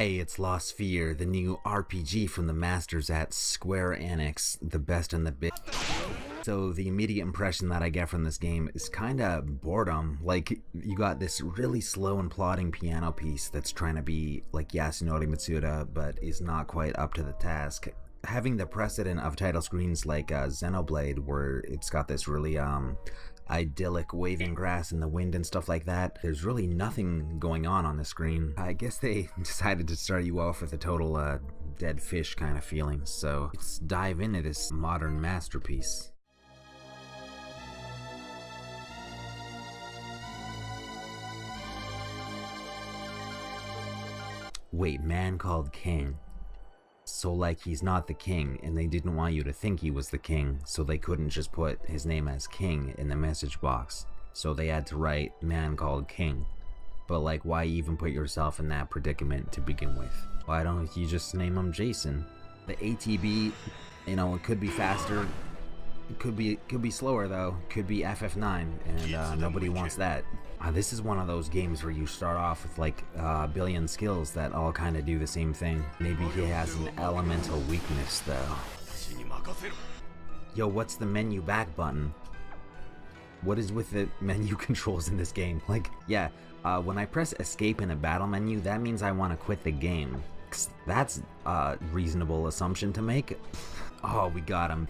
Hey, it's Lost Sphear, the new RPG from the masters at Square Enix, the best in the bit. So the immediate impression that I get from this game is kinda boredom. Like, you got this really slow and plodding piano piece that's trying to be like Yasunori Mitsuda, but is not quite up to the task. Having the precedent of title screens like Xenoblade, where it's got this really idyllic waving grass in the wind and stuff like that, there's really nothing going on the screen. I guess they decided to start you off with a total dead fish kind of feeling, so let's dive into this modern masterpiece. Wait, man called king. So like he's not the king, and they didn't want you to think he was the king, so they couldn't just put his name as king in the message box. So they had to write man called king. But like, why even put yourself in that predicament to begin with? Why don't you just name him Jason? The ATB, you know, it could be faster, it could be slower though, could be FF9, and nobody wants that. This is one of those games where you start off with like a billion skills that all kind of do the same thing. Maybe he has an elemental weakness though. Yo, what's the menu back button? What is with the menu controls in this game? Like, yeah, when I press escape in a battle menu, that means I want to quit the game. That's a reasonable assumption to make. Oh, we got him.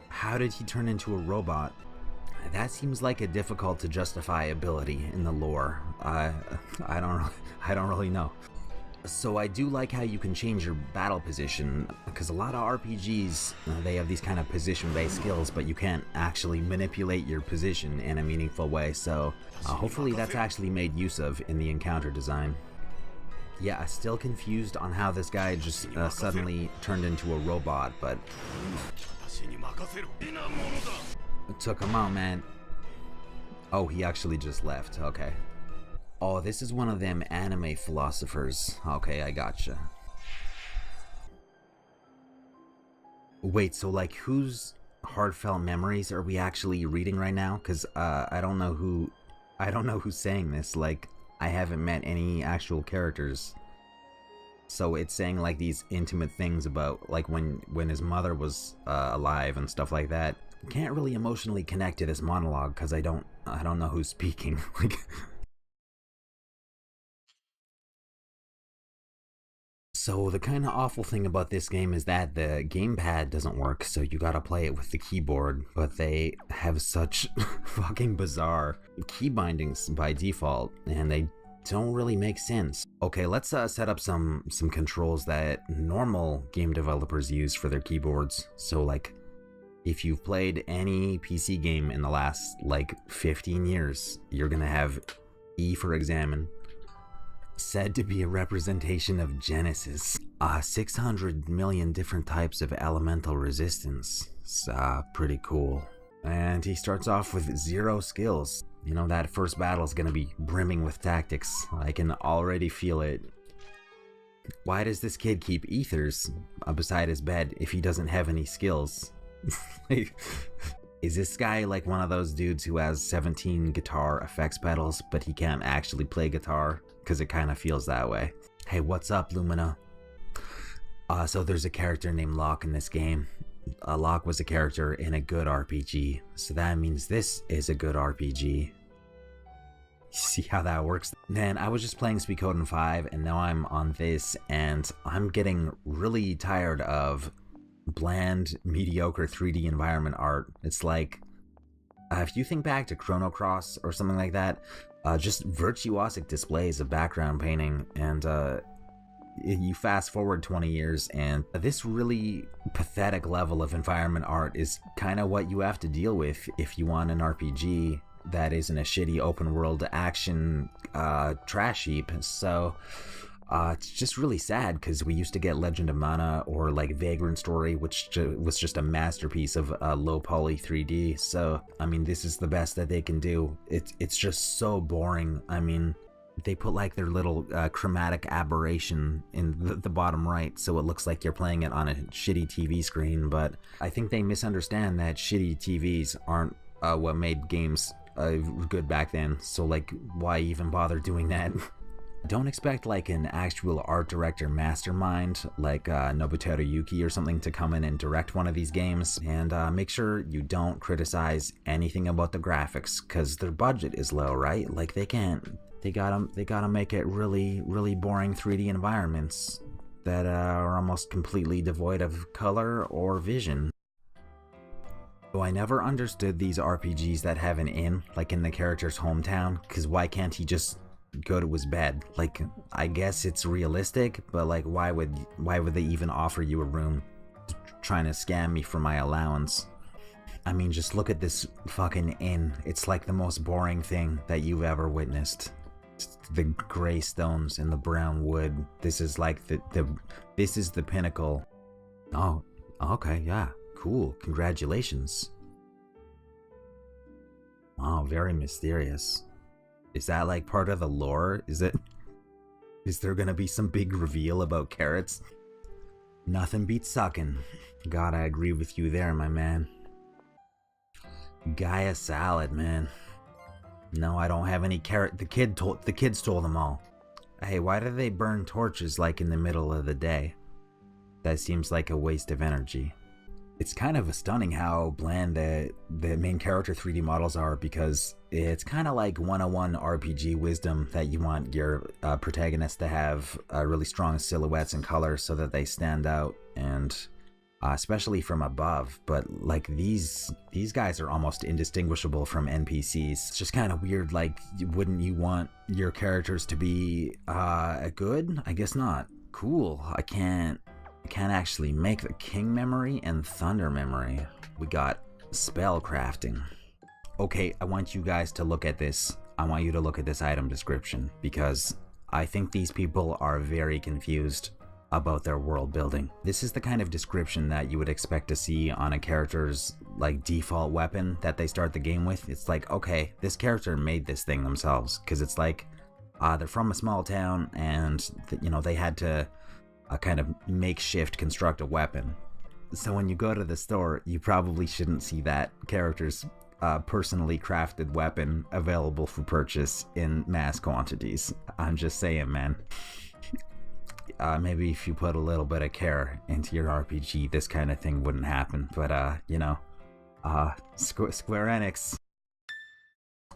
How did he turn into a robot? That seems like a difficult to justify ability in the lore. I don't really know. So I do like how you can change your battle position, because a lot of RPGs, they have these kind of position-based skills, but you can't actually manipulate your position in a meaningful way, so hopefully that's actually made use of in the encounter design. Yeah, I'm still confused on how this guy just suddenly turned into a robot, but it took him out, man. Oh, he actually just left. Okay. Oh, this is one of them anime philosophers. Okay, I gotcha. Wait, so like, whose heartfelt memories are we actually reading right now? Because I don't know who's saying this. Like, I haven't met any actual characters. So it's saying like these intimate things about like when his mother was alive and stuff like that. Can't really emotionally connect to this monologue because I don't know who's speaking. Like, so the kind of awful thing about this game is that the gamepad doesn't work, so you gotta play it with the keyboard, but they have such fucking bizarre key bindings by default, and they don't really make sense. Okay, let's set up some controls that normal game developers use for their keyboards. So like, if you've played any PC game in the last like 15 years, you're gonna have E for examine, said to be a representation of Genesis. 600 million different types of elemental resistance. It's pretty cool. And he starts off with 0 skills. You know, that first battle is gonna be brimming with tactics. I can already feel it. Why does this kid keep ethers beside his bed if he doesn't have any skills? Like, is this guy like one of those dudes who has 17 guitar effects pedals, but he can't actually play guitar? Because it kind of feels that way. Hey, what's up, Lumina? So there's a character named Locke in this game. Locke was a character in a good RPG, so that means this is a good RPG. See how that works? Man, I was just playing Suikoden 5, and now I'm on this, and I'm getting really tired of bland, mediocre 3D environment art. It's like, if you think back to Chrono Cross or something like that, just virtuosic displays of background painting, and you fast forward 20 years and this really pathetic level of environment art is kind of what you have to deal with if you want an RPG that isn't a shitty open world action trash heap. So it's just really sad, because we used to get Legend of Mana or like Vagrant Story, which was just a masterpiece of low poly 3D. So I mean, this is the best that they can do. It's just so boring. I mean, they put like their little chromatic aberration in the bottom right, so it looks like you're playing it on a shitty TV screen, but I think they misunderstand that shitty TVs aren't what made games good back then. So like, why even bother doing that? Don't expect like an actual art director mastermind like Nobuteru Yuki or something to come in and direct one of these games, and make sure you don't criticize anything about the graphics because their budget is low, right? Like they gotta make it really boring 3D environments that are almost completely devoid of color or vision. So I never understood these RPGs that have an inn, like in the character's hometown, because why can't he just go to his bed? Like, I guess it's realistic, but like, why would they even offer you a room? Trying to scam me for my allowance. I mean, just look at this fucking inn. It's like the most boring thing that you've ever witnessed. The gray stones and the brown wood. This is like this is the pinnacle. Oh, okay, yeah. Cool, congratulations. Oh, very mysterious. Is that like part of the lore? Is there gonna be some big reveal about carrots? Nothing beats sucking. God, I agree with you there, my man. Gaia salad, man. No, I don't have any carrot. The kids stole them all. Hey, why do they burn torches like in the middle of the day? That seems like a waste of energy. It's kind of stunning how bland the main character 3D models are, because it's kind of like 101 RPG wisdom that you want your protagonist to have really strong silhouettes and colors so that they stand out, and especially from above. But like these guys are almost indistinguishable from NPCs. It's just kind of weird. Like, wouldn't you want your characters to be good? I guess not. Cool. I can't actually make the king memory and thunder memory. We got spell crafting. Okay, I want you guys to look at this. I want you to look at this item description, because I think these people are very confused about their world building. This is the kind of description that you would expect to see on a character's like default weapon that they start the game with. It's like, okay, this character made this thing themselves, because it's like they're from a small town and they had to kind of makeshift construct a weapon. So when you go to the store, you probably shouldn't see that character's personally crafted weapon available for purchase in mass quantities. I'm just saying, man. Maybe if you put a little bit of care into your RPG, this kind of thing wouldn't happen. But Square Enix.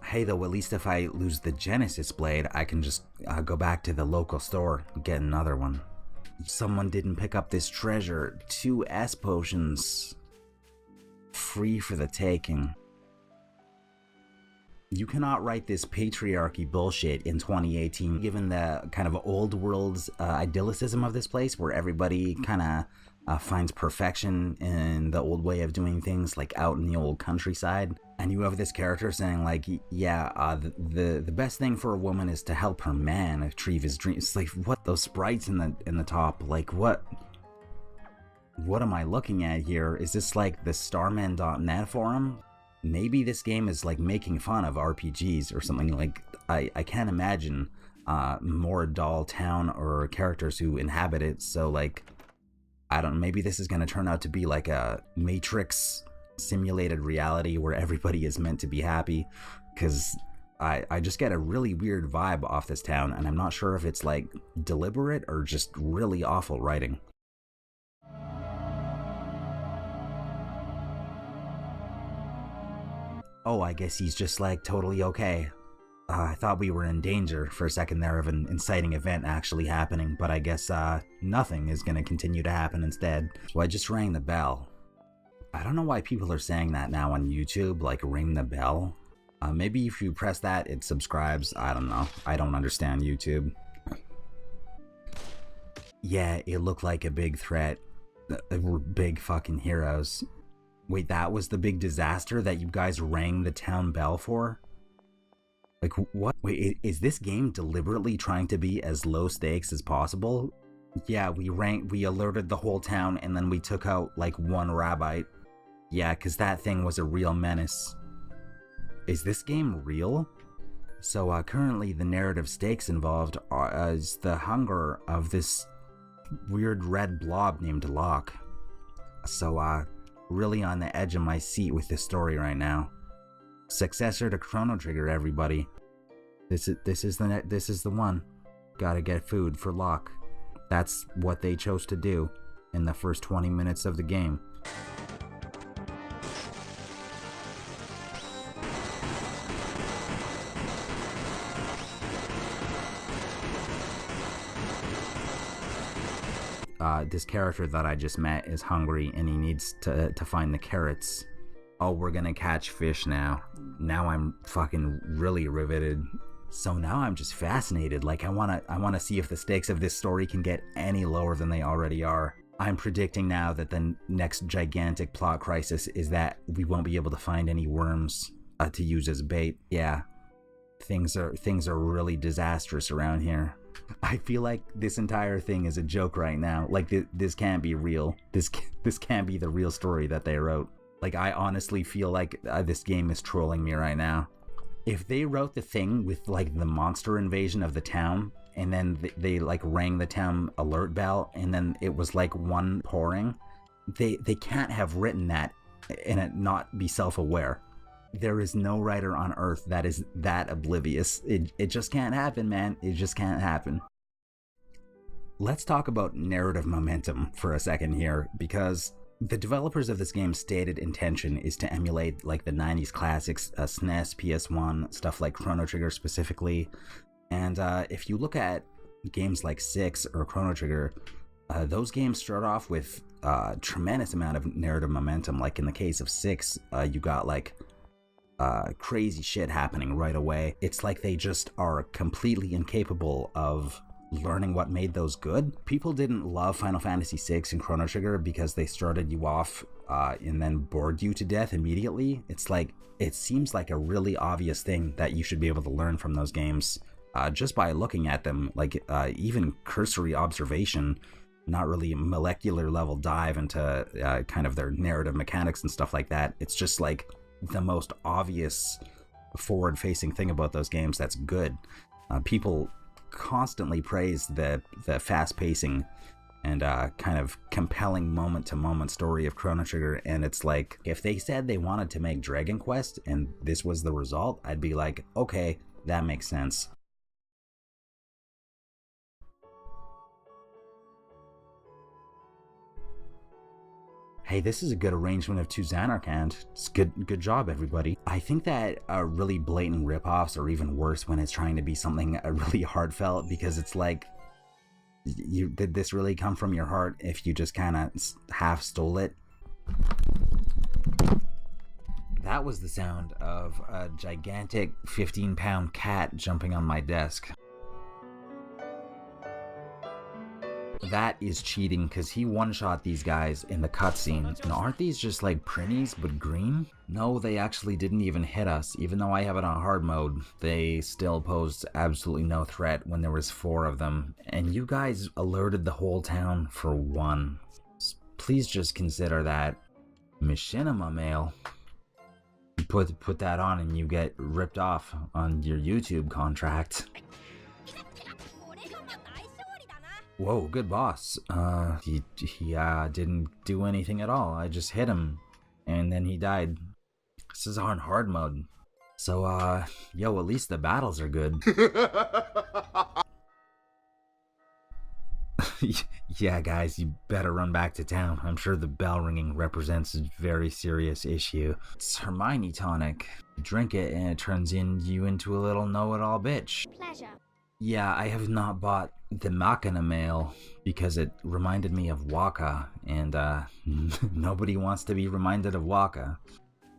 Hey, though, at least if I lose the Genesis blade, I can just go back to the local store and get another one. Someone didn't pick up this treasure. 2 S potions. Free for the taking. You cannot write this patriarchy bullshit in 2018, given the kind of old world's idyllicism of this place, where everybody kind of finds perfection in the old way of doing things, like out in the old countryside. And you have this character saying like, yeah, the best thing for a woman is to help her man achieve his dreams. It's like, what? Those sprites in the top, like what am I looking at here? Is this like the starman.net forum? Maybe this game is like making fun of RPGs or something. Like I can't imagine more dull town or characters who inhabit it. So like, I don't know, maybe this is going to turn out to be like a Matrix simulated reality where everybody is meant to be happy, because I just get a really weird vibe off this town, and I'm not sure if it's like deliberate or just really awful writing. Oh, I guess he's just like totally okay. I thought we were in danger for a second there of an inciting event actually happening, but I guess nothing is going to continue to happen instead. So I just rang the bell. I don't know why people are saying that now on YouTube, like ring the bell. Maybe if you press that, it subscribes. I don't know. I don't understand YouTube. Yeah, it looked like a big threat. We're big fucking heroes. Wait, that was the big disaster that you guys rang the town bell for? Like, what? Wait, is this game deliberately trying to be as low stakes as possible? Yeah, we alerted the whole town, and then we took out, like, one rabbi. Yeah, because that thing was a real menace. Is this game real? So, currently the narrative stakes involved is the hunger of this weird red blob named Locke. So, really on the edge of my seat with this story right now. Successor to Chrono Trigger, everybody. This is the one. gotta get food for Locke. That's what they chose to do in the first 20 minutes of the game. This character that I just met is hungry and he needs to find the carrots. Oh, we're gonna catch fish now. Now I'm fucking really riveted. So now I'm just fascinated. Like I wanna see if the stakes of this story can get any lower than they already are. I'm predicting now that the next gigantic plot crisis is that we won't be able to find any worms to use as bait. Yeah, things are really disastrous around here. I feel like this entire thing is a joke right now. Like this can't be real. This can't be the real story that they wrote. Like I honestly feel like this game is trolling me right now. If they wrote the thing with like the monster invasion of the town and then they like rang the town alert bell and then it was like one pouring, they can't have written that and it not be self-aware. There is no writer on earth that is that oblivious. It just can't happen, man. It just can't happen. Let's talk about narrative momentum for a second here, because the developers of this game's stated intention is to emulate like the 90s classics, SNES, PS1, stuff like Chrono Trigger specifically. And if you look at games like 6 or Chrono Trigger, those games start off with a tremendous amount of narrative momentum. Like in the case of 6, you got like crazy shit happening right away. It's like they just are completely incapable of learning what made those good. People didn't love Final Fantasy VI and Chrono Trigger because they started you off and then bored you to death immediately. It's like, it seems like a really obvious thing that you should be able to learn from those games just by looking at them. Like even cursory observation, not really molecular level dive into kind of their narrative mechanics and stuff like that. It's just like the most obvious forward-facing thing about those games that's good. People constantly praise the fast pacing and kind of compelling moment-to-moment story of Chrono Trigger, and it's like, if they said they wanted to make Dragon Quest and this was the result, I'd be like, okay, that makes sense. Hey, this is a good arrangement of two Xanarkand. It's good job, everybody. I think that really blatant ripoffs are even worse when it's trying to be something really heartfelt, because it's like, did this really come from your heart if you just kind of half stole it? That was the sound of a gigantic 15-pound cat jumping on my desk. That is cheating, because he one-shot these guys in the cutscene. And aren't these just like printies but green? No, they actually didn't even hit us. Even though I have it on hard mode, they still posed absolutely no threat when there was 4 of them. And you guys alerted the whole town for 1. Please just consider that machinima mail. You put that on and you get ripped off on your YouTube contract. Whoa, good boss. He didn't do anything at all. I just hit him, and then he died. This is on hard mode. So, yo, at least the battles are good. Yeah, guys, you better run back to town. I'm sure the bell ringing represents a very serious issue. It's Hermione tonic. You drink it, and it turns you into a little know-it-all bitch. Pleasure. Yeah, I have not bought the Machina mail because it reminded me of Waka, and nobody wants to be reminded of Waka.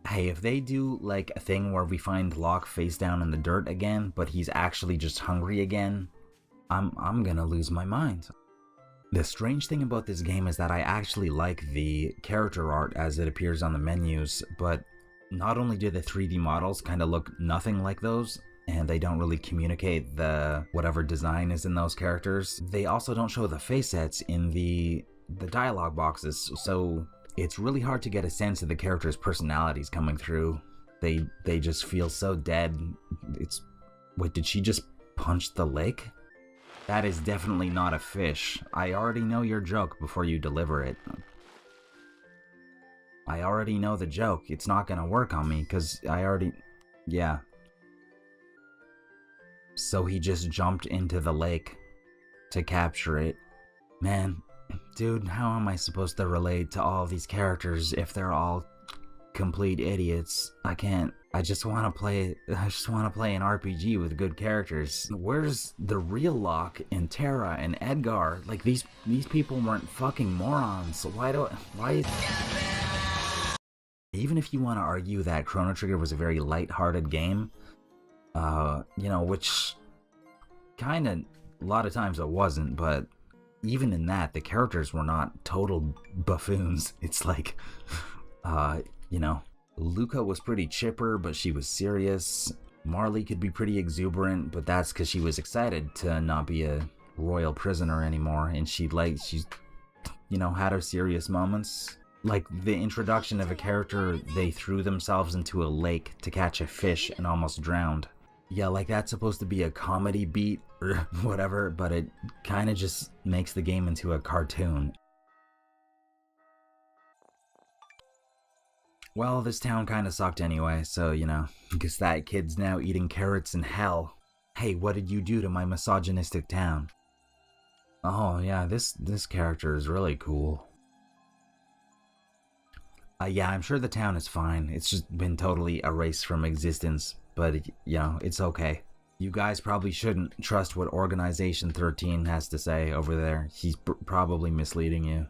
Hey, if they do like a thing where we find Locke face down in the dirt again, but he's actually just hungry again, I'm gonna lose my mind. The strange thing about this game is that I actually like the character art as it appears on the menus, but not only do the 3D models kind of look nothing like those, and they don't really communicate the whatever design is in those characters, they also don't show the face sets in the dialogue boxes, so it's really hard to get a sense of the characters' personalities coming through. They just feel so dead. Wait, did she just punch the lake? That is definitely not a fish. I already know your joke before you deliver it. I already know the joke. It's not gonna work on me, because yeah. So he just jumped into the lake to capture it. Man, dude, how am I supposed to relate to all these characters if they're all complete idiots? I can't. I just want to play an RPG with good characters. Where's the real Locke and Terra and Edgar? Like, these people weren't fucking morons. So why even if you want to argue that Chrono Trigger was a very light-hearted game, which kind of a lot of times it wasn't, but even in that, the characters were not total buffoons. It's like, Luca was pretty chipper, but she was serious. Marley could be pretty exuberant, but that's because she was excited to not be a royal prisoner anymore, and she's had her serious moments. Like the introduction of a character, they threw themselves into a lake to catch a fish and almost drowned. Yeah, like that's supposed to be a comedy beat or whatever, but it kind of just makes the game into a cartoon. Well, this town kind of sucked anyway, so, guess that kid's now eating carrots in hell. Hey, what did you do to my misogynistic town? Oh, yeah, this character is really cool. Yeah, I'm sure the town is fine. It's just been totally erased from existence, but, it's okay. You guys probably shouldn't trust what Organization 13 has to say over there. He's probably misleading you.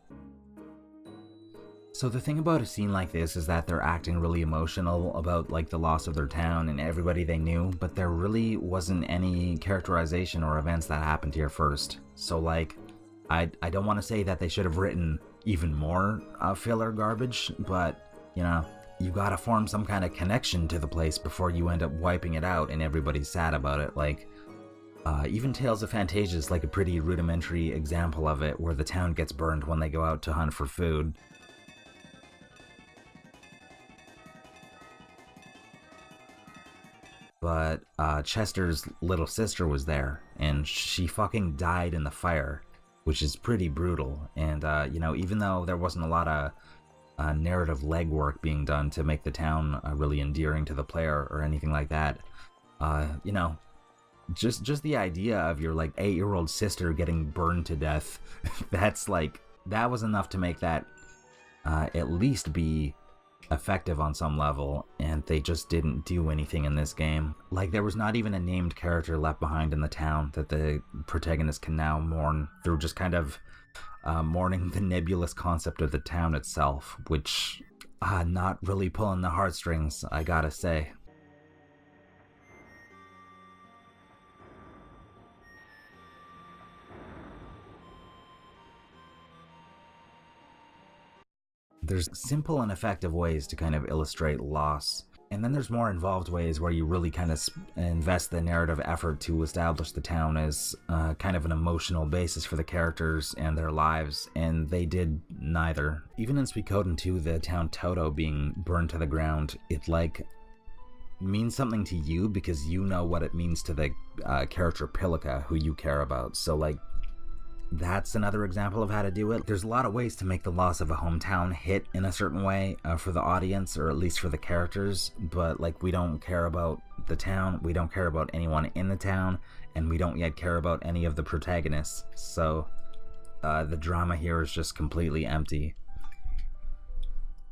So the thing about a scene like this is that they're acting really emotional about like the loss of their town and everybody they knew, but there really wasn't any characterization or events that happened here first. So like, I don't want to say that they should have written even more filler garbage, but you gotta form some kind of connection to the place before you end up wiping it out and everybody's sad about it. Like, even Tales of Fantasia is like a pretty rudimentary example of it, where the town gets burned when they go out to hunt for food. But Chester's little sister was there, and she fucking died in the fire, which is pretty brutal. And, even though there wasn't a lot of narrative legwork being done to make the town really endearing to the player or anything like that, just the idea of your, 8-year-old sister getting burned to death, that was enough to make that at least be effective on some level, and they just didn't do anything in this game. Like, there was not even a named character left behind in the town that the protagonist can now mourn through, just kind of mourning the nebulous concept of the town itself, which not really pulling the heartstrings, I gotta say. There's simple and effective ways to kind of illustrate loss, and then there's more involved ways where you really kind of invest the narrative effort to establish the town as kind of an emotional basis for the characters and their lives, and they did neither. Even in Suikoden 2, the town Toto being burned to the ground, it means something to you because you know what it means to the character Pilica, who you care about. So that's another example of how to do it. There's a lot of ways to make the loss of a hometown hit in a certain way for the audience, or at least for the characters, but we don't care about the town, we don't care about anyone in the town, and we don't yet care about any of the protagonists, so the drama here is just completely empty.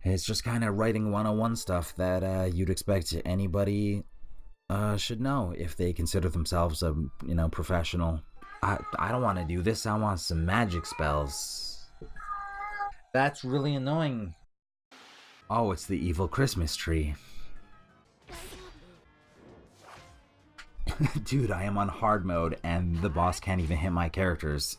It's just kind of writing 101 stuff that you'd expect anybody should know if they consider themselves a professional. I don't want to do this. I want some magic spells. That's really annoying. Oh, it's the evil Christmas tree. Dude, I am on hard mode and the boss can't even hit my characters.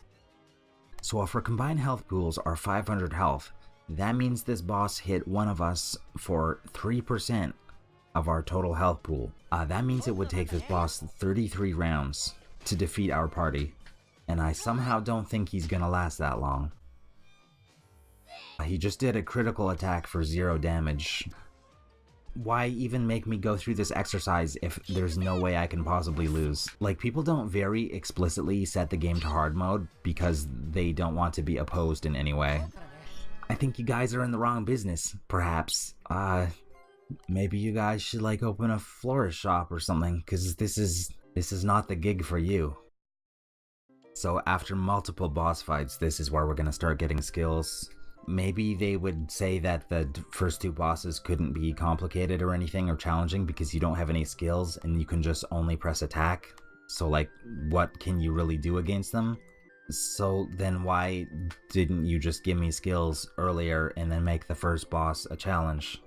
So if our combined health pools are 500 health, that means this boss hit one of us for 3% of our total health pool. That means it would take this boss 33 rounds to defeat our party, and I somehow don't think he's gonna last that long. He just did a critical attack for 0 damage. Why even make me go through this exercise if there's no way I can possibly lose? People don't very explicitly set the game to hard mode because they don't want to be opposed in any way. I think you guys are in the wrong business, perhaps. Maybe you guys should open a florist shop or something, because this is not the gig for you. So after multiple boss fights, this is where we're gonna start getting skills. Maybe they would say that the first two bosses couldn't be complicated or anything or challenging because you don't have any skills and you can just only press attack. So like, what can you really do against them? So then why didn't you just give me skills earlier and then make the first boss a challenge?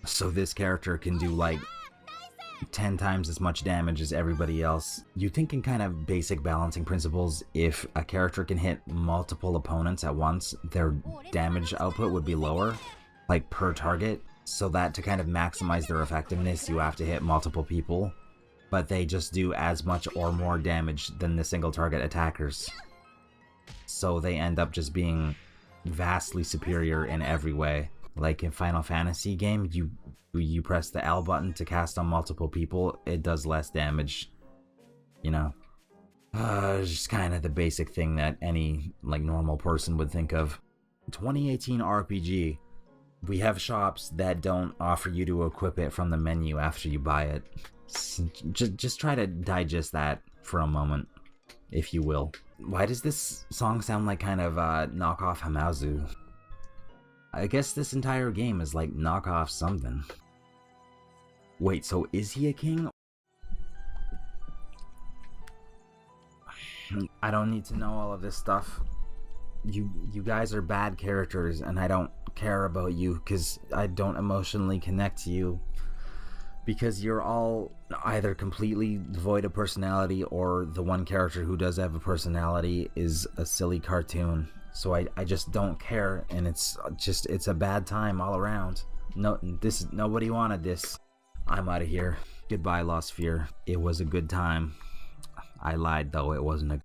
So this character can do like 10 times as much damage as everybody else. You'd think in kind of basic balancing principles, if a character can hit multiple opponents at once, their damage output would be lower, like per target, so that to kind of maximize their effectiveness, you have to hit multiple people, but they just do as much or more damage than the single target attackers. So they end up just being vastly superior in every way. Like in Final Fantasy game, you press the L button to cast on multiple people, it does less damage, you know? It's just kind of the basic thing that any like normal person would think of. 2018 RPG. We have shops that don't offer you to equip it from the menu after you buy it. Just try to digest that for a moment, if you will. Why does this song sound like kind of knockoff Hamazu? I guess this entire game is like knockoff something. Wait, so is he a king? I don't need to know all of this stuff. You guys are bad characters and I don't care about you because I don't emotionally connect to you. Because you're all either completely devoid of personality or the one character who does have a personality is a silly cartoon. So I just don't care, and it's a bad time all around. No, nobody wanted this. I'm out of here. Goodbye, Lost Sphear. It was a good time. I lied though, it wasn't a